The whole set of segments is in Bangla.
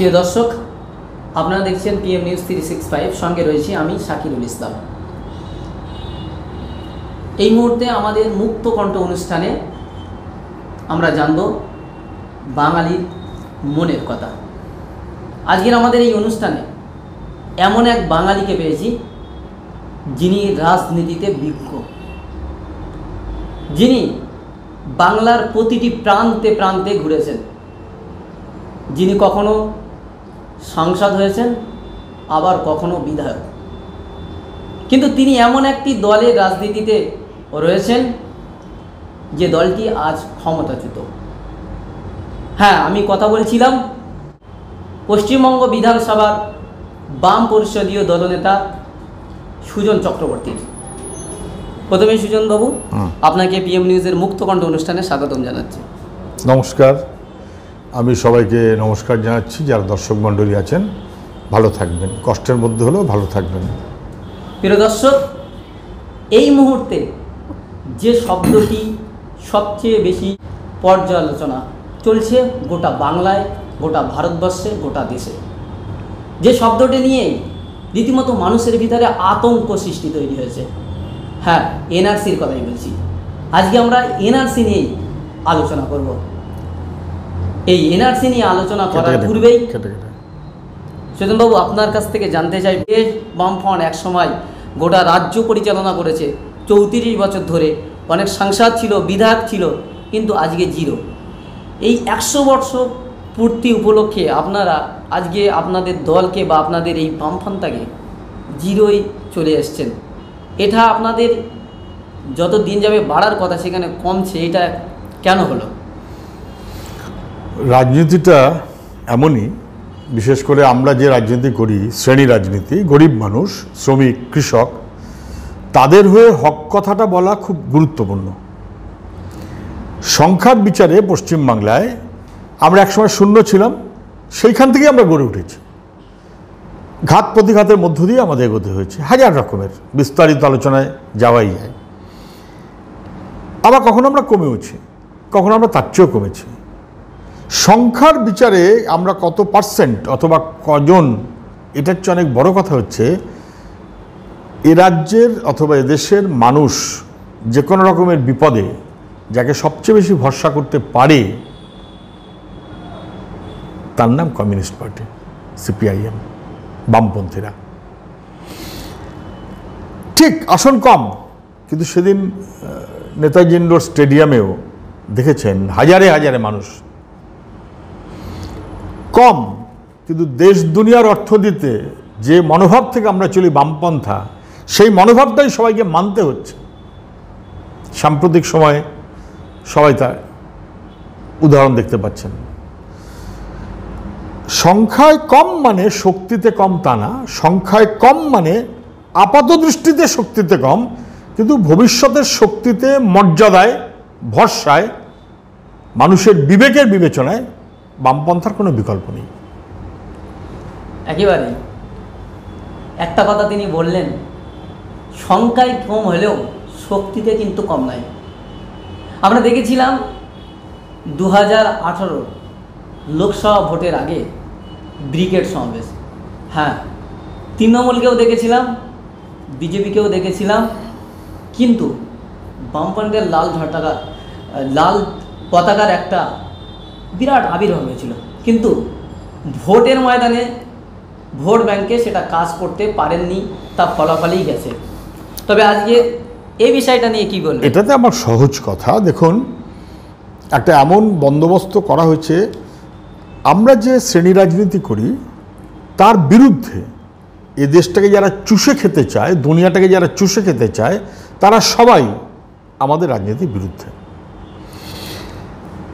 প্রিয় দর্শক, আপনারা দেখছেন PM নিউজ 365, সঙ্গে রয়েছি আমি শাকিরুল ইসলাম। এই মুহূর্তে আমাদের মুক্ত কণ্ঠ অনুষ্ঠানে আমরা জানব বাঙালির মনের কথা। আজকের আমাদের এই অনুষ্ঠানে এমন এক বাঙালিকে পেয়েছি যিনি রাজনীতিতে বিজ্ঞ, যিনি বাংলার প্রতিটি প্রান্তে প্রান্তে ঘুরেছেন, যিনি কখনো সাংসদ হয়েছেন, আবার কখনো বিধায়ক। কিন্তু তিনি এমন একটি দলের রাজনীতিতে রয়েছেন যে দলটি আজ ক্ষমতাচ্যুত। হ্যাঁ, আমি কথা বলছিলাম পশ্চিমবঙ্গ বিধানসভার বাম পরিষদীয় দলনেতা সুজন চক্রবর্তীর। প্রথমে সুজন বাবু, আপনাকে PM নিউজের মুক্তকণ্ঠ অনুষ্ঠানে স্বাগতম জানাচ্ছি। নমস্কার, আমি সবাইকে নমস্কার জানাচ্ছি। যারা দর্শক মণ্ডলী আছেন, ভালো থাকবেন, কষ্টের মধ্যে হলেও ভালো থাকবেন। প্রিয় দর্শক, এই মুহূর্তে যে শব্দটি সবচেয়ে বেশি পর্যালোচনা চলছে গোটা বাংলায়, গোটা ভারতবর্ষে, গোটা দেশে, যে শব্দটি নিয়ে রীতিমতো মানুষের ভিতরে আতঙ্ক সৃষ্টি তৈরি হয়েছে, হ্যাঁ, NRCর কথাই বলছি। আজকে আমরা NRC নিয়েই আলোচনা করব। এই NRC নিয়ে আলোচনা করার পূর্বেই সুজনবাবু, আপনার কাছ থেকে জানতে চাই, বামফ্রন্ট এক সময় গোটা রাজ্য পরিচালনা করেছে 34 বছর ধরে, অনেক সাংসদ ছিল, বিধায়ক ছিল, কিন্তু আজকে জিরো। এই 100 বর্ষ পূর্তি উপলক্ষে আপনারা আজকে আপনাদের দলকে বা আপনাদের এই বামফ্রন্টটাকে জিরোই চলে এসছেন। এটা আপনাদের যত দিন যাবে বাড়ার কথা, সেখানে কমছে, এটা কেন হলো? রাজনীতিটা এমনই, বিশেষ করে আমরা যে রাজনীতি করি, শ্রেণী রাজনীতি, গরিব মানুষ, শ্রমিক, কৃষক, তাদের হয়ে হক কথাটা বলা খুব গুরুত্বপূর্ণ। সংখ্যার বিচারে পশ্চিমবাংলায় আমরা একসময় শূন্য ছিলাম, সেইখান থেকে আমরা গড়ে উঠেছি। ঘাত প্রতিঘাতের মধ্য দিয়ে আমাদের এগোতে হয়েছে, হাজার রকমের, বিস্তারিত আলোচনায় যাওয়াই যায়। আবার কখনো আমরা কমেওছি, কখনো আমরা তার চেয়েও কমেছি। সংখ্যার বিচারে আমরা কত পার্সেন্ট অথবা কজন, এটার চেয়ে অনেক বড় কথা হচ্ছে এ রাজ্যের অথবা এদেশের মানুষ যে কোনো রকমের বিপদে যাকে সবচেয়ে বেশি ভরসা করতে পারে তার নাম কমিউনিস্ট পার্টি, CPIM, বামপন্থীরা। ঠিক আসন কম, কিন্তু সেদিন নেতাজি ইন্ডোর স্টেডিয়ামেও দেখেছেন হাজারে হাজারে মানুষ। কম, কিন্তু দেশ দুনিয়ার অর্থনীতিতে যে মনোভাব থেকে আমরা চলি বামপন্থা, সেই মনোভাবটাই সবাইকে মানতে হচ্ছে। সাম্প্রতিক সময়ে সবাই তার উদাহরণ দেখতে পাচ্ছেন। সংখ্যায় কম মানে শক্তিতে কম তা না, সংখ্যায় কম মানে আপাত দৃষ্টিতে শক্তিতে কম, কিন্তু ভবিষ্যতের শক্তিতে, মর্যাদায়, ভরসায়, মানুষের বিবেকের বিবেচনায় বামপন্থার কোনো বিকল্প নেই। একেবারে একটা কথা তিনি বললেন, সংখ্যায় কম হলেও শক্তিতে কিন্তু কম নাই। আমরা দেখেছিলাম 2018 লোকসভা ভোটের আগে ব্রিগেড সমাবেশ। হ্যাঁ, তৃণমূলকেও দেখেছিলাম, বিজেপিকেও দেখেছিলাম, কিন্তু বামপন্থের লাল পতাকার একটা বিরাট আবির্ভাব হয়েছিল, কিন্তু ভোটের ময়দানে, ভোট ব্যাংকে সেটা কাজ করতে পারেননি, তা ফলাফলেই গেছে। তবে আজকে এই বিষয়টা নিয়ে কি বলবেন? এটাতে আমার সহজ কথা, দেখুন, একটা এমন বন্দোবস্ত করা হয়েছে, আমরা যে শ্রেণী রাজনীতি করি তার বিরুদ্ধে এ দেশটাকে যারা চুষে খেতে চায়, দুনিয়াটাকে যারা চুষে খেতে চায়, তারা সবাই আমাদের রাজনীতির বিরুদ্ধে।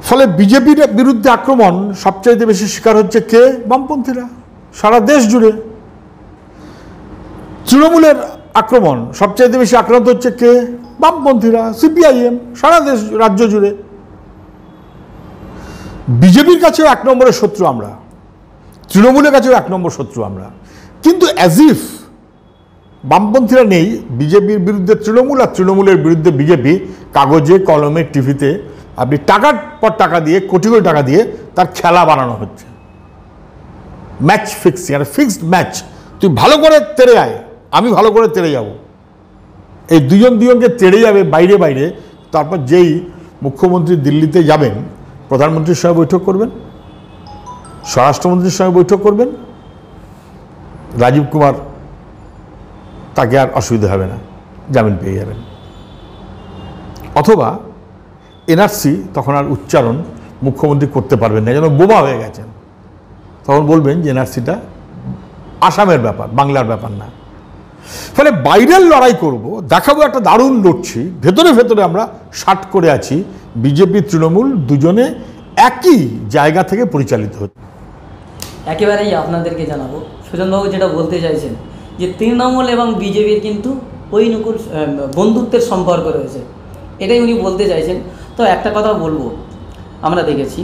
ফলে বিজেপির বিরুদ্ধে আক্রমণ সবচাইতে বেশি শিকার হচ্ছে কে? বামপন্থীরা, সারা দেশ জুড়ে। তৃণমূলের আক্রমণ সবচাইতে বেশি আক্রান্ত হচ্ছে কে? বামপন্থীরা, CPIM, সারা দেশ, রাজ্য জুড়ে। বিজেপির কাছেও 1 নম্বরের শত্রু আমরা, তৃণমূলের কাছেও 1 নম্বর শত্রু আমরা। কিন্তু অ্যাজ ইফ বামপন্থীরা নেই, বিজেপির বিরুদ্ধে তৃণমূল আর তৃণমূলের বিরুদ্ধে বিজেপি, কাগজে কলমে টিভিতে আপনি টাকার পর টাকা দিয়ে, কোটি কোটি টাকা দিয়ে তার খেলা বানানো হচ্ছে। ম্যাচ ফিক্সিং, একটা ফিক্সড ম্যাচ, তুই ভালো করে তেড়ে আয়, আমি ভালো করে তেড়ে যাব, এই দুজনকে তেড়ে যাবে বাইরে বাইরে। তারপর যেই মুখ্যমন্ত্রী দিল্লিতে যাবেন, প্রধানমন্ত্রীর সঙ্গে বৈঠক করবেন, স্বরাষ্ট্রমন্ত্রীর সঙ্গে বৈঠক করবেন, রাজীব কুমার তাকে আর অসুবিধা হবে না, জামিন পেয়ে যাবেন। অথবা এনআরসি তখন আর উচ্চারণ মুখ্যমন্ত্রী করতে পারবেন না, যেন বোবা হয়ে গেছেন। তখন বলবেন যে এনআরসিটা আসামের ব্যাপার, বাংলার ব্যাপার না। ফলে বাইরের লড়াই করব, দেখাবো একটা দারুণ লড়ছি, ভেতরে ভেতরে আমরা শাট করে আছি। বিজেপি তৃণমূল দুজনে একই জায়গা থেকে পরিচালিত হচ্ছে। একেবারেই আপনাদেরকে জানাবো, সুজনবাবু যেটা বলতে চাইছেন যে তৃণমূল এবং বিজেপির কিন্তু ঐনুকূল বন্ধুত্বের সম্পর্ক রয়েছে, এটাই উনি বলতে চাইছেন। তো একটা কথা বলবো, আমরা দেখেছি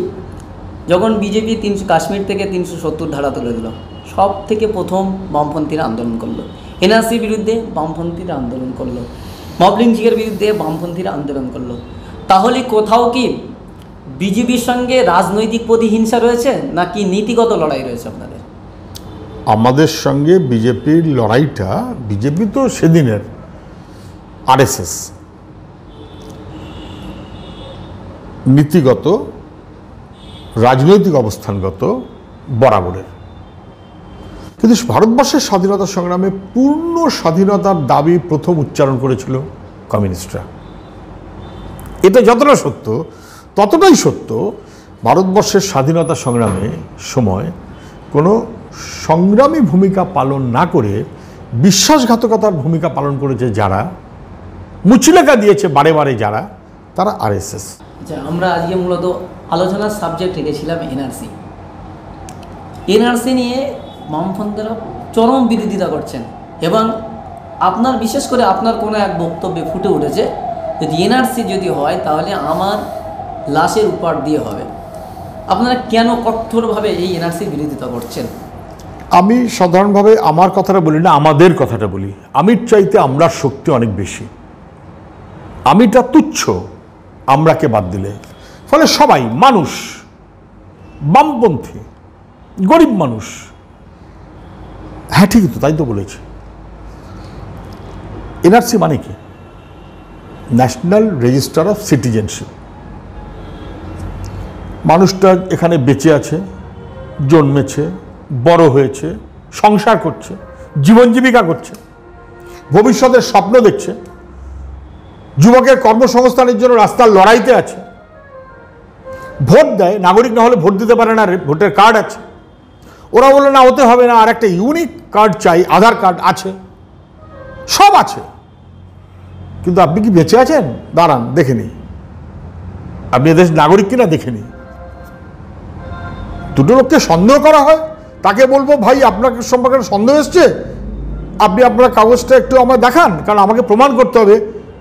যখন বিজেপি কাশ্মীর থেকে 370 ধারা তুলে দিল, সব থেকে প্রথম বামপন্থীরা আন্দোলন করলো, এনআরসির বিরুদ্ধে বামপন্থীরা আন্দোলন করলো, মব লিঞ্চিংয়ের বিরুদ্ধে বামপন্থীরা আন্দোলন করলো। তাহলে কোথাও কি বিজেপির সঙ্গে রাজনৈতিক প্রতিহিংসা রয়েছে নাকি নীতিগত লড়াই রয়েছে আপনাদের? আমাদের সঙ্গে বিজেপির লড়াইটা, বিজেপি তো সেদিনের আরএসএস, নীতিগত রাজনৈতিক অবস্থানগত বরাবরের। কিন্তু ভারতবর্ষের স্বাধীনতা সংগ্রামে পূর্ণ স্বাধীনতার দাবি প্রথম উচ্চারণ করেছিল কমিউনিস্টরা। এটা যতটা সত্য ততটাই সত্য ভারতবর্ষের স্বাধীনতা সংগ্রামে সময় কোনো সংগ্রামী ভূমিকা পালন না করে বিশ্বাসঘাতকতার ভূমিকা পালন করেছে যারা, মুচলেখা দিয়েছে বারে বারে যারা, তারা আরএসএস। আচ্ছা, আমরা আজকে মূলত আলোচনার সাবজেক্ট রেখেছিলাম এনআরসি। এনআরসি নিয়ে বামপন্থীরা চরম বিরোধিতা করছেন এবং আপনার বিশেষ করে আপনার কোনো এক বক্তব্যে ফুটে উঠেছে, যদি এনআরসি যদি হয় তাহলে আমার লাশের উপর দিয়ে হবে। আপনারা কেন কঠোরভাবে এই এনআরসির বিরোধিতা করছেন? আমি সাধারণভাবে আমার কথাটা বলি না, আমাদের কথাটা বলি। আমির চাইতে আমরার শক্তি অনেক বেশি, আমিটা তুচ্ছ আমরাকে বাদ দিলে। ফলে সবাই মানুষ, বামপন্থী, গরিব মানুষ, হ্যাঁ ঠিকই তো, তাই তো বলেছি। এনআরসি মানে কি? National register of citizenship. মানুষটা এখানে বেঁচে আছে, জন্মেছে, বড় হয়েছে, সংসার করছে, জীবন জীবিকা করছে, ভবিষ্যতের স্বপ্ন দেখছে, যুবকের কর্মসংস্থানের জন্য রাস্তার লড়াইতে আছে, ভোট দেয়, নাগরিক না হলে ভোট দিতে পারে না, ভোটের কার্ড আছে। ওরা বললো না হতে হবে না, আর একটা ইউনিক কার্ড চাই, আধার কার্ড আছে, সব আছে। কিন্তু আপনি কি বেঁচে আছেন? দাঁড়ান দেখে নি, আপনি এদেশ নাগরিক কিনা দেখে নি। দুটো লোককে সন্দেহ করা হয়, তাকে বলবো ভাই আপনার সম্পর্কে সন্দেহ এসছে, আপনি আপনার কাগজটা একটু আমায় দেখান, কারণ আমাকে প্রমাণ করতে হবে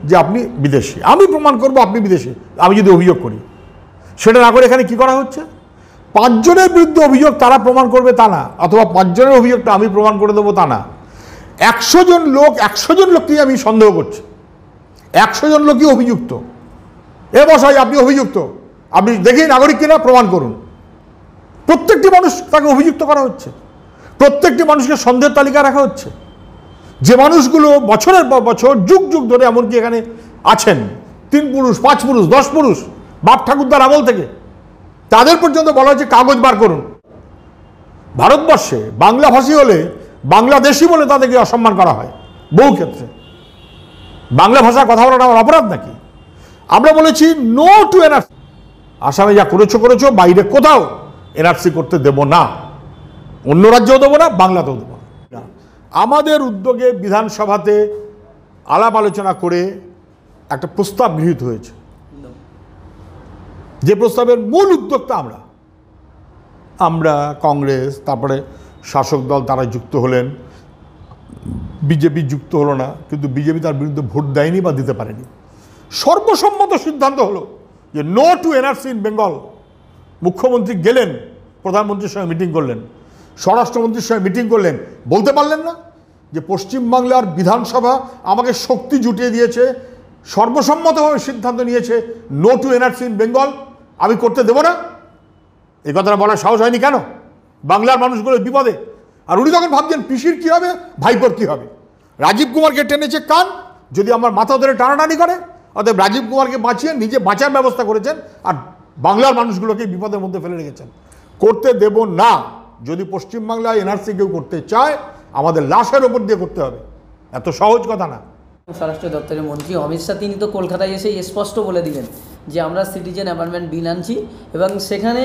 যে আপনি বিদেশি। আমি প্রমাণ করবো আপনি বিদেশি, আমি যদি অভিযোগ করি। সেটা না করে এখানে কি করা হচ্ছে? 5 জনের বিরুদ্ধে অভিযোগ তারা প্রমাণ করবে তা না, অথবা 5 জনের অভিযোগটা আমি প্রমাণ করে দেবো তা না। 100 জন লোককেই আমি সন্দেহ করছি, 100 জন লোকই অভিযুক্ত। এ বসাই আপনি অভিযুক্ত, আপনি দেখেই নাগরিক কিনা প্রমাণ করুন। প্রত্যেকটি মানুষ তাকে অভিযুক্ত করা হচ্ছে, প্রত্যেকটি মানুষকে সন্দেহের তালিকা রাখা হচ্ছে। যে মানুষগুলো বছরের পর বছর যুগ যুগ ধরে এমনকি এখানে আছেন, 3 পুরুষ 5 পুরুষ 10 পুরুষ, বাপ ঠাকুরদার আমল থেকে, তাদের পর্যন্ত বলা হচ্ছে কাগজ বার করুন। ভারতবর্ষে বাংলাভাষী হলে বাংলাদেশি বলে তাদেরকে অসম্মান করা হয় বহু ক্ষেত্রে। বাংলা ভাষায় কথা বলাটা আমার অপরাধ নাকি? আমরা বলেছি নো টু এনআরসি। আসামে যা করেছো করেছো, বাইরে কোথাও এনআরসি করতে দেব না, অন্য রাজ্যেও দেবো না, বাংলাতেও দেবো না। আমাদের উদ্যোগে বিধানসভাতে আলাপ আলোচনা করে একটা প্রস্তাব গৃহীত হয়েছে, যে প্রস্তাবের মূল উদ্যোক্তা আমরা কংগ্রেস, তারপরে শাসক দল তারা যুক্ত হলেন, বিজেপি যুক্ত হলো না, কিন্তু বিজেপি তার বিরুদ্ধে ভোট দেয়নি বা দিতে পারেনি। সর্বসম্মত সিদ্ধান্ত হলো যে no to NRC in Bengal. মুখ্যমন্ত্রী গেলেন, প্রধানমন্ত্রীর সঙ্গে মিটিং করলেন, স্বরাষ্ট্রমন্ত্রীর সঙ্গে মিটিং করলেন, বলতে পারলেন না যে পশ্চিমবাংলার বিধানসভা আমাকে শক্তি জুটিয়ে দিয়েছে, সর্বসম্মতভাবে সিদ্ধান্ত নিয়েছে no to NRC in Bengal, আমি করতে দেব না? এই কথাটা বলার সাহস হয়নি কেন? বাংলার মানুষগুলো বিপদে। আর উনি তখন ভাবছেন পিসির কী হবে, ভাইপোর কী হবে। রাজীব কুমারকে টেনেছে কান, যদি আমার মাথা ধরে টানাটানি করে, অতএব রাজীব কুমারকে বাঁচিয়ে নিজে বাঁচার ব্যবস্থা করেছেন, আর বাংলার মানুষগুলোকে বিপদের মধ্যে ফেলে রেখেছেন। করতে দেব না। যদি পশ্চিমবাংলায় এনআরসি কেউ করতে চায়, আমাদের লাশের ওপর দিয়ে করতে হবে, এত সহজ কথা না। স্বরাষ্ট্র দপ্তরের মন্ত্রী অমিত শাহ তিনি তো কলকাতায় এসে স্পষ্ট বলে দিলেন যে আমরা সিটিজেন অ্যামেন্ডমেন্ট বিল আনছি এবং সেখানে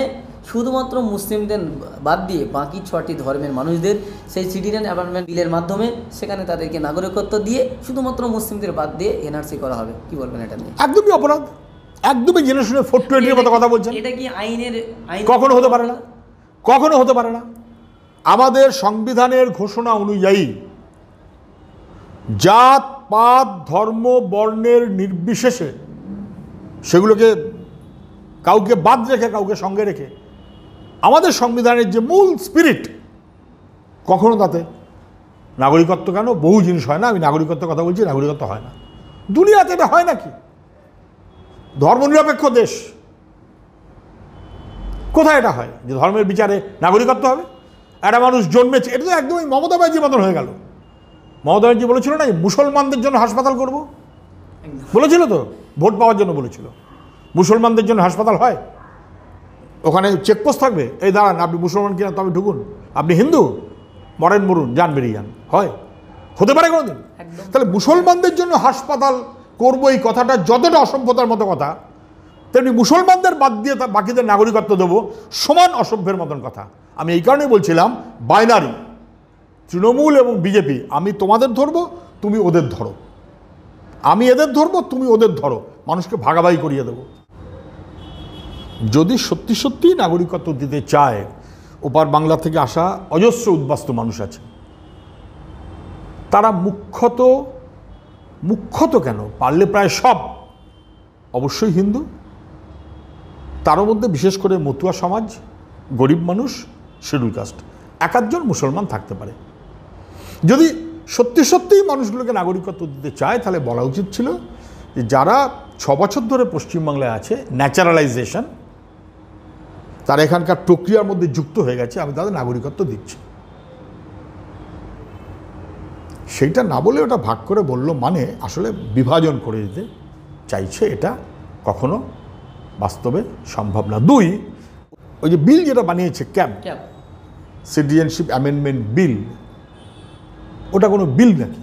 শুধুমাত্র মুসলিমদের বাদ দিয়ে বাকি 6টি ধর্মের মানুষদের সেই সিটিজেন অ্যামেন্ডমেন্ট বিলের মাধ্যমে সেখানে তাদেরকে নাগরিকত্ব দিয়ে শুধুমাত্র মুসলিমদের বাদ দিয়ে এনআরসি করা হবে। কি বলবেন এটা নিয়ে? একদমই অপরাধ, একদমই জেনে শুনে 420-এর মতো কথা বলছেন। এটা কি আইন কখনো হতে পারে না, কখনো হতে পারে না। আমাদের সংবিধানের ঘোষণা অনুযায়ী জাত পাত ধর্ম বর্ণের নির্বিশেষে সেগুলোকে কাউকে বাদ রেখে কাউকে সঙ্গে রেখে আমাদের সংবিধানের যে মূল স্পিরিট, কখনো তাতে নাগরিকত্ব কেন, বহু জিনিস হয় না, আমি নাগরিকত্বের কথা বলছি, নাগরিকত্ব হয় না দুনিয়াতে। এটা হয় নাকি? ধর্মনিরপেক্ষ দেশ, কোথায় এটা হয় যে ধর্মের বিচারে নাগরিকত্ব হবে? একটা মানুষ জন্মেছে, এটা তো একদমই মমতা ব্যানার্জির মতন হয়ে গেল। মমতা ব্যানার্জি বলেছিল না মুসলমানদের জন্য হাসপাতাল করব, বলেছিল তো, ভোট পাওয়ার জন্য বলেছিল। মুসলমানদের জন্য হাসপাতাল হয়? ওখানে চেকপোস্ট থাকবে, এই দাঁড়ান আপনি মুসলমান কিনা তবে ঢুকুন, আপনি হিন্দু মরেন মরুন যান বেরিয়ে যান, হয়? হতে পারে কোনোদিন? তাহলে মুসলমানদের জন্য হাসপাতাল করবো এই কথাটা যতটা অসভ্যতার মতো কথা, তেমনি মুসলমানদের বাদ দিয়ে বাকিদের নাগরিকত্ব দেবো সমান অসভ্যের মতন কথা। আমি এই কারণেই বলছিলাম বাইনারি, তৃণমূল এবং বিজেপি, আমি তোমাদের ধরবো তুমি ওদের ধরো, আমি এদের ধরবো তুমি ওদের ধরো, মানুষকে ভাগাভাগি করিয়ে দেবো। যদি সত্যি সত্যি নাগরিকত্ব দিতে চায়, ওপার বাংলা থেকে আসা অজস্র উদ্বাস্তু মানুষ আছে, তারা মুখ্যত কেন পারলে প্রায় সব অবশ্যই হিন্দু, তার মধ্যে বিশেষ করে মতুয়া সমাজ, গরিব মানুষ, শিডিউল কাস্ট, এক-আধজন মুসলমান থাকতে পারে। যদি সত্যি সত্যিই মানুষগুলোকে নাগরিকত্ব দিতে চায়, তাহলে বলা উচিত ছিল যে যারা 6 বছর ধরে পশ্চিমবাংলায় আছে, ন্যাচারালাইজেশন, তারা এখানকার প্রক্রিয়ার মধ্যে যুক্ত হয়ে গেছে, আমি তাদের নাগরিকত্ব দিচ্ছি। সেইটা না বলে ওটা ভাগ করে বলল, মানে আসলে বিভাজন করে দিতে চাইছে, এটা কখনো বাস্তবে সম্ভব না। 2, ওই যে বিল যেটা বানিয়েছে ক্যাব, সিটিজেনশিপ অ্যামেন্ডমেন্ট বিল, ওটা কোনো বিল নাকি?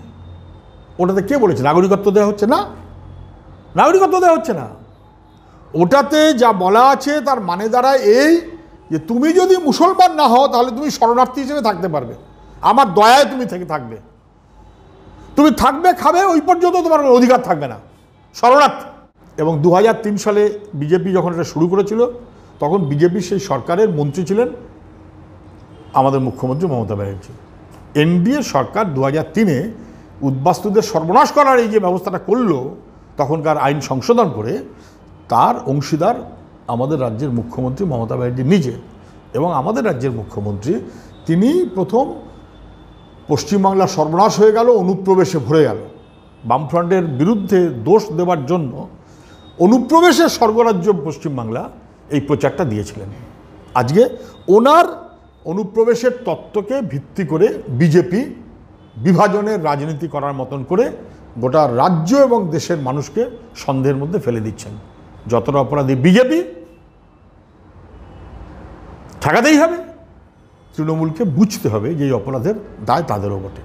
ওটাতে কে বলেছে নাগরিকত্ব দেওয়া হচ্ছে না? নাগরিকত্ব দেওয়া হচ্ছে না। ওটাতে যা বলা আছে তার মানে দাঁড়ায় এই যে তুমি যদি মুসলমান না হও তাহলে তুমি শরণার্থী হিসেবে থাকতে পারবে, আমার দয়ায় তুমি থাকবে, তুমি থাকবে খাবে, ওই পর্যন্ত তোমার অধিকার থাকবে না, শরণার্থী। এবং 2003 সালে বিজেপি যখন এটা শুরু করেছিল, তখন বিজেপির সেই সরকারের মন্ত্রী ছিলেন আমাদের মুখ্যমন্ত্রী মমতা ব্যানার্জি। এনডিএ সরকার 2003-এ উদ্বাস্তুদের সর্বনাশ করার এই যে ব্যবস্থাটা করলো, তখনকার আইন সংশোধন করে, তার অংশীদার আমাদের রাজ্যের মুখ্যমন্ত্রী মমতা ব্যানার্জি নিজে। এবং আমাদের রাজ্যের মুখ্যমন্ত্রী তিনি প্রথম পশ্চিমবাংলা সর্বনাশ হয়ে গেল, অনুপ্রবেশে ভরে গেল, বামফ্রন্টের বিরুদ্ধে দোষ দেওয়ার জন্য অনুপ্রবেশের স্বর্গরাজ্য পশ্চিমবাংলা এই প্রচারটা দিয়েছিলেন। আজকে ওনার অনুপ্রবেশের তত্ত্বকে ভিত্তি করে বিজেপি বিভাজনের রাজনীতি করার মতন করে গোটা রাজ্য এবং দেশের মানুষকে সন্দেহের মধ্যে ফেলে দিচ্ছেন। যতটা অপরাধী বিজেপি, ঠেকাতেই হবে, তৃণমূলকে বুঝতে হবে যে এই অপরাধের দায় তাদেরও বটে।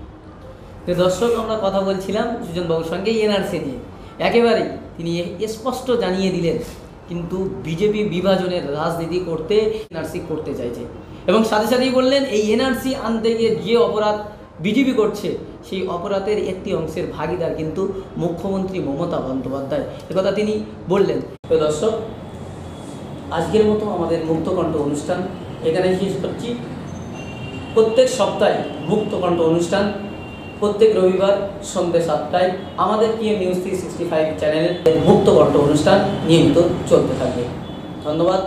দর্শক, আমরা কথা বলছিলাম সুজনবাবুর সঙ্গে এনআরসি নিয়ে, একেবারেই তিনি স্পষ্ট জানিয়ে দিলেন কিন্তু বিজেপি বিভাজনের রাজনীতি করতে এনআরসি করতে চাইছে, এবং সাথে সাথেই বললেন এই এনআরসি আনতে গিয়ে যে অপরাধ বিজেপি করছে সেই অপরাধের একটি অংশের ভাগিদার কিন্তু মুখ্যমন্ত্রী মমতা বন্দ্যোপাধ্যায়, একথা তিনি বললেন। তো দর্শক, আজকের মতো আমাদের মুক্তকণ্ঠ অনুষ্ঠান এখানে শেষ করছি। প্রত্যেক সপ্তাহে মুক্তকণ্ঠ অনুষ্ঠান প্রত্যেক রবিবার সন্ধ্যে 7টায় আমাদের PM News 365 চ্যানেলের মুক্তকণ্ঠ অনুষ্ঠান নিয়মিত চলতে থাকবে। ধন্যবাদ।